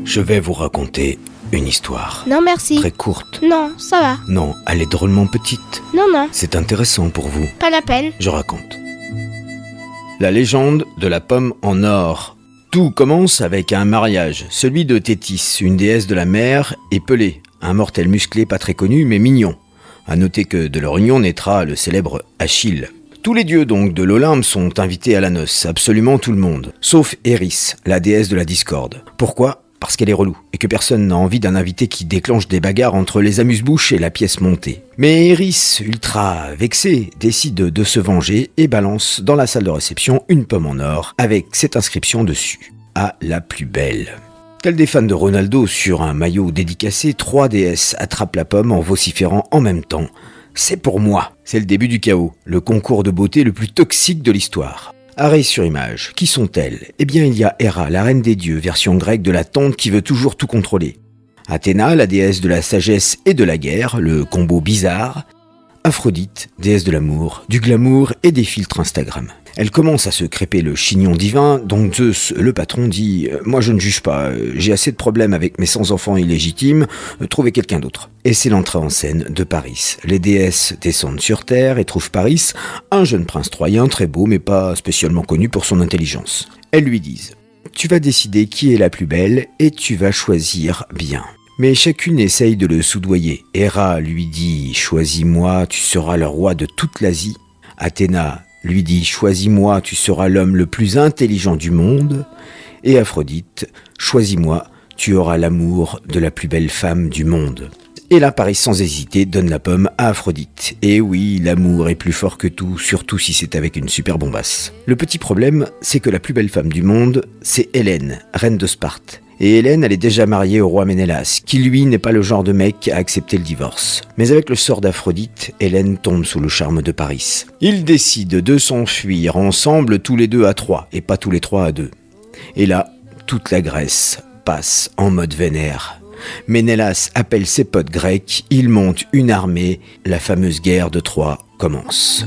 Je vais vous raconter une histoire. Non, merci. Très courte. Non, ça va. Non, elle est drôlement petite. Non. C'est intéressant pour vous. Pas la peine. Je raconte. La légende de la pomme en or. Tout commence avec un mariage, celui de Thétis, une déesse de la mer, et Pelée, un mortel musclé pas très connu mais mignon. À noter que de leur union naîtra le célèbre Achille. Tous les dieux donc de l'Olympe sont invités à la noce, absolument tout le monde, sauf Eris, la déesse de la discorde. Pourquoi ? Parce qu'elle est relou, et que personne n'a envie d'un invité qui déclenche des bagarres entre les amuse-bouches et la pièce montée. Mais Eris, ultra vexée, décide de se venger et balance dans la salle de réception une pomme en or avec cette inscription dessus. À la plus belle. Tel des fans de Ronaldo sur un maillot dédicacé, 3 déesses attrapent la pomme en vociférant en même temps. C'est pour moi. C'est le début du chaos, le concours de beauté le plus toxique de l'histoire. Arrêt sur image. Qui sont-elles ? Eh bien, il y a Héra, la reine des dieux, version grecque de la tante qui veut toujours tout contrôler. Athéna, la déesse de la sagesse et de la guerre, le combo bizarre. Aphrodite, déesse de l'amour, du glamour et des filtres Instagram. Elle commence à se crêper le chignon divin, donc Zeus, le patron, dit « Moi je ne juge pas, j'ai assez de problèmes avec mes 100 enfants illégitimes, trouvez quelqu'un d'autre. » Et c'est l'entrée en scène de Paris. Les déesses descendent sur terre et trouvent Paris, un jeune prince troyen très beau mais pas spécialement connu pour son intelligence. Elles lui disent « Tu vas décider qui est la plus belle et tu vas choisir bien. » Mais chacune essaye de le soudoyer. Héra lui dit « Choisis-moi, tu seras le roi de toute l'Asie. » Athéna lui dit « Choisis-moi, tu seras l'homme le plus intelligent du monde. » Et Aphrodite « Choisis-moi, tu auras l'amour de la plus belle femme du monde. » Et là, Paris sans hésiter donne la pomme à Aphrodite. Et oui, l'amour est plus fort que tout, surtout si c'est avec une super bombasse. Le petit problème, c'est que la plus belle femme du monde, c'est Hélène, reine de Sparte. Et Hélène, elle est déjà mariée au roi Ménélas, qui lui n'est pas le genre de mec à accepter le divorce. Mais avec le sort d'Aphrodite, Hélène tombe sous le charme de Paris. Ils décident de s'enfuir ensemble tous les 2 à 3, et pas tous les 3 à 2. Et là, toute la Grèce passe en mode vénère. Ménélas appelle ses potes grecs, ils montent une armée, la fameuse guerre de Troie commence.